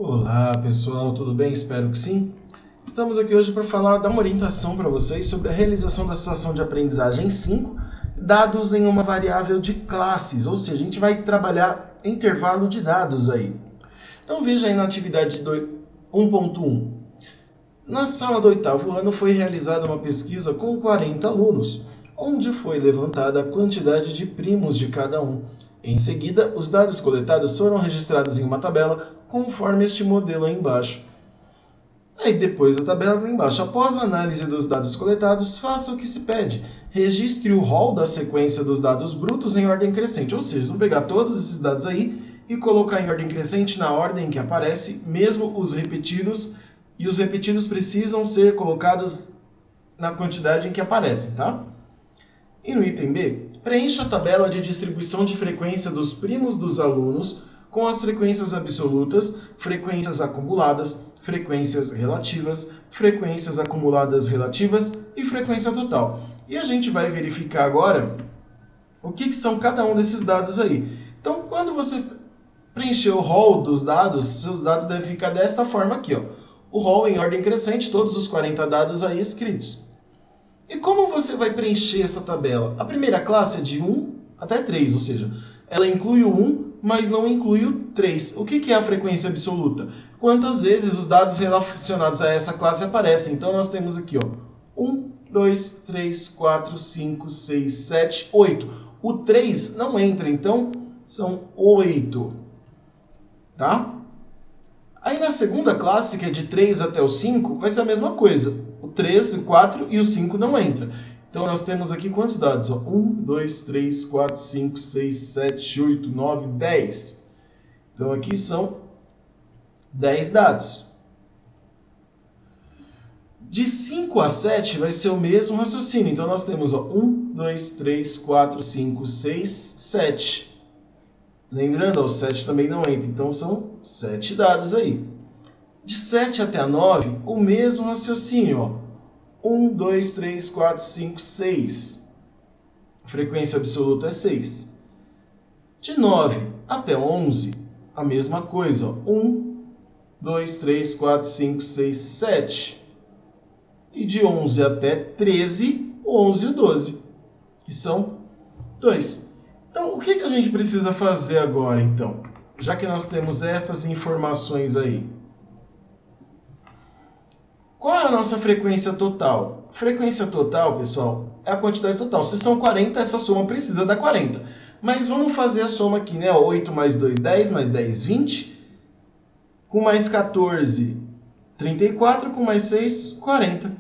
Olá pessoal, tudo bem? Espero que sim. Estamos aqui hoje para dar uma orientação para vocês sobre a realização da situação de aprendizagem 5, dados em uma variável de classes, ou seja, a gente vai trabalhar intervalo de dados aí. Então veja aí na atividade 1.1. Na sala do oitavo ano foi realizada uma pesquisa com 40 alunos, onde foi levantada a quantidade de primos de cada um. Em seguida, os dados coletados foram registrados em uma tabela conforme este modelo aí embaixo. Aí depois da tabela lá embaixo, após a análise dos dados coletados, faça o que se pede. Registre o rol da sequência dos dados brutos em ordem crescente, ou seja, vamos pegar todos esses dados aí e colocar em ordem crescente na ordem que aparece, mesmo os repetidos, e os repetidos precisam ser colocados na quantidade em que aparecem, tá? E no item B, preencha a tabela de distribuição de frequência dos primos dos alunos com as frequências absolutas, frequências acumuladas, frequências relativas, frequências acumuladas relativas e frequência total. E a gente vai verificar agora o que são cada um desses dados aí. Então, quando você preencher o rol dos dados, seus dados devem ficar desta forma aqui, ó. O rol em ordem crescente, todos os 40 dados aí escritos. E como você vai preencher essa tabela? A primeira classe é de 1 até 3, ou seja, ela inclui o 1, mas não inclui o 3. O que é a frequência absoluta? Quantas vezes os dados relacionados a essa classe aparecem? Então nós temos aqui, ó, 1, 2, 3, 4, 5, 6, 7, 8. O 3 não entra, então são 8. Tá? Aí na segunda classe, que é de 3 até o 5, vai ser a mesma coisa. O 3, o 4 e o 5 não entra. Então nós temos aqui quantos dados? 1, 2, 3, 4, 5, 6, 7, 8, 9, 10. Então aqui são 10 dados. De 5 a 7 vai ser o mesmo raciocínio. Então nós temos 1, 2, 3, 4, 5, 6, 7. Lembrando, o 7 também não entra, então são 7 dados aí. De 7 até a 9, o mesmo raciocínio. 1, 2, 3, 4, 5, 6. A frequência absoluta é 6. De 9 até 11, a mesma coisa. 1, 2, 3, 4, 5, 6, 7. E de 11 até 13, o 11 e o 12, que são 2. Então, o que a gente precisa fazer agora, então? Já que nós temos estas informações aí. Qual é a nossa frequência total? Frequência total, pessoal, é a quantidade total. Se são 40, essa soma precisa dar 40. Mas vamos fazer a soma aqui, né? 8 mais 2, 10, mais 10, 20. Com mais 14, 34. Com mais 6, 40.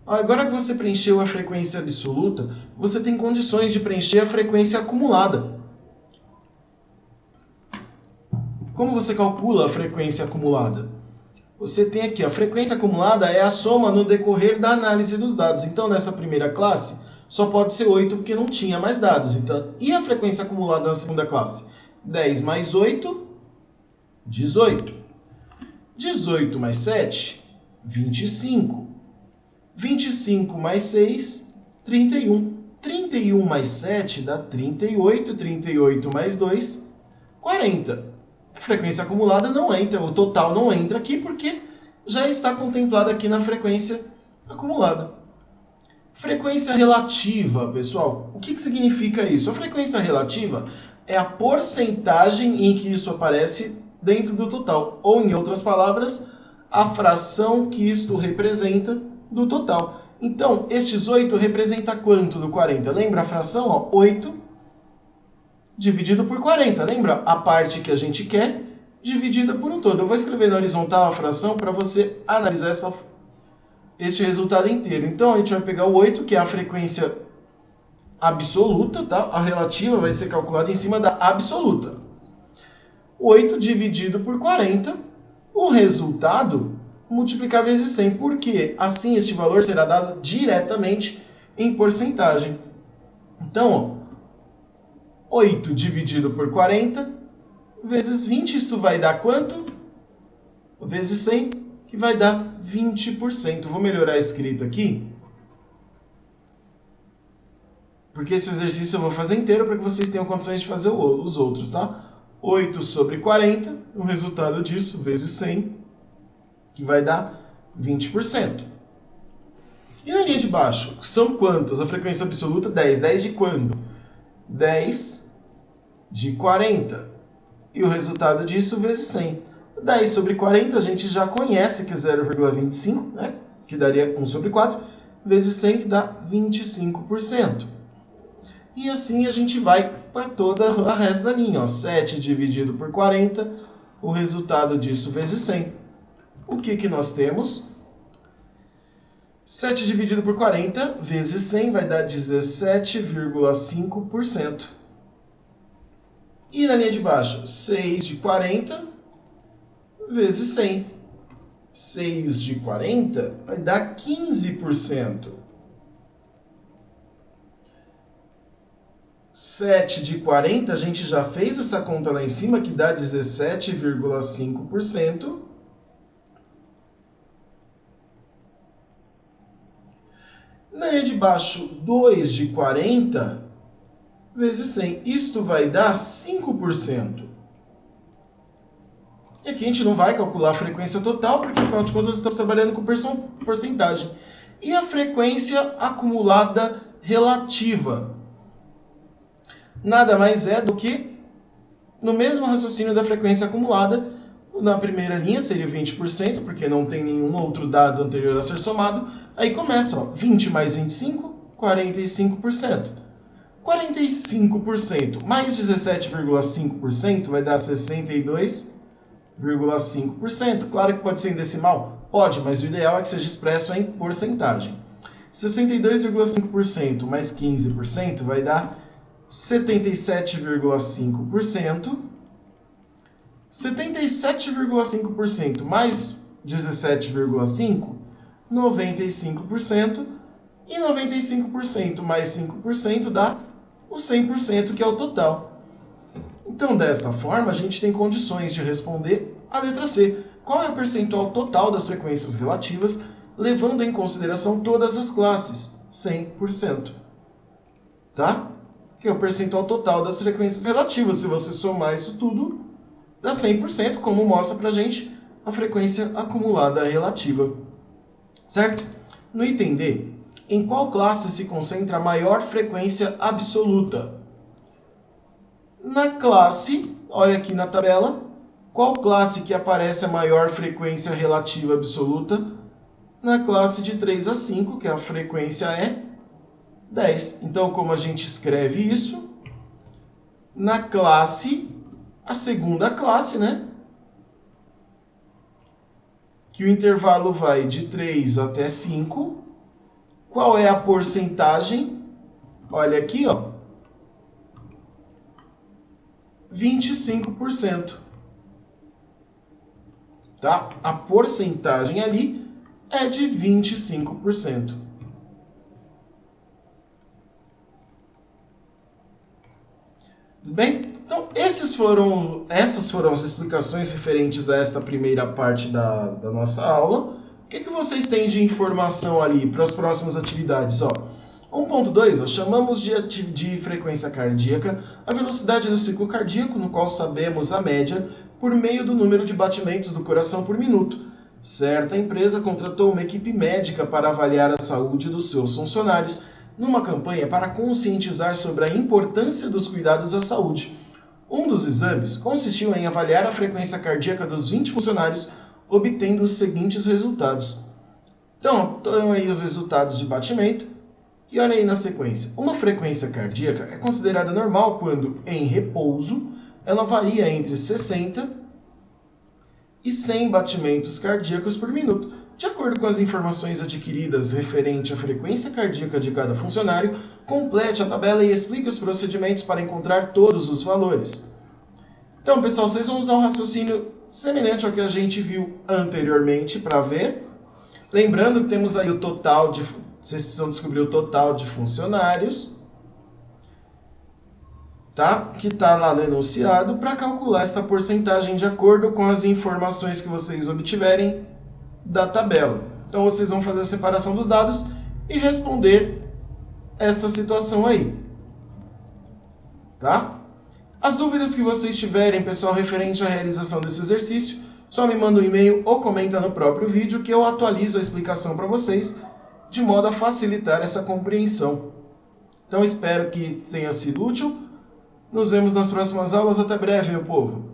Agora que você preencheu a frequência absoluta, você tem condições de preencher a frequência acumulada. Como você calcula a frequência acumulada? Você tem aqui, a frequência acumulada é a soma no decorrer da análise dos dados. Então, nessa primeira classe, só pode ser 8 porque não tinha mais dados. Então, e a frequência acumulada na segunda classe? 10 mais 8, 18. 18 mais 7, 25. 25 mais 6, 31. 31 mais 7 dá 38. 38 mais 2, 40. A frequência acumulada não entra, o total não entra aqui porque já está contemplado aqui na frequência acumulada. Frequência relativa, pessoal, o que significa isso? A frequência relativa é a porcentagem em que isso aparece dentro do total, ou em outras palavras, a fração que isto representa do total. Então, estes 8 representa quanto do 40? Lembra a fração? Ó, 8 dividido por 40. Lembra a parte que a gente quer dividida por um todo. Eu vou escrever na horizontal a fração para você analisar este resultado inteiro. Então, a gente vai pegar o 8, que é a frequência absoluta, tá? A relativa vai ser calculada em cima da absoluta. 8 dividido por 40, o resultado multiplicar vezes 100, porque assim este valor será dado diretamente em porcentagem. Então, ó, 8 dividido por 40 vezes 20, isto vai dar quanto? Vezes 100, que vai dar 20%. Vou melhorar a escrita aqui, porque esse exercício eu vou fazer inteiro para que vocês tenham condições de fazer os outros, tá? 8 sobre 40, o resultado disso, vezes 100, que vai dar 20%. E na linha de baixo, são quantas? A frequência absoluta, 10. 10 de quando? 10 de 40. E o resultado disso, vezes 100. 10 sobre 40, a gente já conhece que é 0,25, né? Que daria 1 sobre 4, vezes 100, que dá 25%. E assim a gente vai para toda a resto da linha. Ó. 7 dividido por 40, o resultado disso, vezes 100. O que nós temos? 7 dividido por 40 vezes 100 vai dar 17,5%. E na linha de baixo, 6 de 40 vezes 100. 6 de 40 vai dar 15%. 7 de 40, a gente já fez essa conta lá em cima, que dá 17,5%. Na linha de baixo, 2 de 40 vezes 100. Isto vai dar 5%. E aqui a gente não vai calcular a frequência total, porque afinal de contas estamos trabalhando com porcentagem. E a frequência acumulada relativa? Nada mais é do que, no mesmo raciocínio da frequência acumulada, na primeira linha seria 20%, porque não tem nenhum outro dado anterior a ser somado. Aí começa, ó, 20 mais 25, 45%. 45% mais 17,5% vai dar 62,5%. Claro que pode ser em decimal? Pode, mas o ideal é que seja expresso em porcentagem. 62,5% mais 15% vai dar 77,5%. 77,5% mais 17,5%, 95%. E 95% mais 5% dá o 100%, que é o total. Então, desta forma, a gente tem condições de responder a letra C. Qual é o percentual total das frequências relativas, levando em consideração todas as classes? 100%. Tá? Que é o percentual total das frequências relativas. Se você somar isso tudo, dá 100%, como mostra pra gente a frequência acumulada relativa. Certo? No item D, em qual classe se concentra a maior frequência absoluta? Na classe, olha aqui na tabela, qual classe que aparece a maior frequência relativa absoluta? Na classe de 3 a 5, que a frequência é 10. Então, como a gente escreve isso? Na classe, a segunda classe, né? Que o intervalo vai de 3 até 5. Qual é a porcentagem? Olha aqui, ó. 25%. Tá? A porcentagem ali é de 25%. Tudo bem? Então, essas foram as explicações referentes a esta primeira parte da nossa aula. O que vocês têm de informação ali para as próximas atividades? Ó, 1.2, chamamos de frequência cardíaca a velocidade do ciclo cardíaco, no qual sabemos a média por meio do número de batimentos do coração por minuto. Certa empresa contratou uma equipe médica para avaliar a saúde dos seus funcionários, numa campanha para conscientizar sobre a importância dos cuidados à saúde. Um dos exames consistiu em avaliar a frequência cardíaca dos 20 funcionários, obtendo os seguintes resultados. Então, estão aí os resultados de batimento. E olha aí na sequência. Uma frequência cardíaca é considerada normal quando, em repouso, ela varia entre 60 e 100 batimentos cardíacos por minuto. De acordo com as informações adquiridas referente à frequência cardíaca de cada funcionário, complete a tabela e explique os procedimentos para encontrar todos os valores. Então, pessoal, vocês vão usar um raciocínio semelhante ao que a gente viu anteriormente para ver. Lembrando que temos aí o total de... Vocês precisam descobrir o total de funcionários, tá? Que está lá no enunciado, para calcular esta porcentagem de acordo com as informações que vocês obtiverem da tabela. Então, vocês vão fazer a separação dos dados e responder essa situação aí. Tá? As dúvidas que vocês tiverem, pessoal, referente à realização desse exercício, só me manda um e-mail ou comenta no próprio vídeo que eu atualizo a explicação para vocês, de modo a facilitar essa compreensão. Então espero que tenha sido útil. Nos vemos nas próximas aulas. Até breve, meu povo!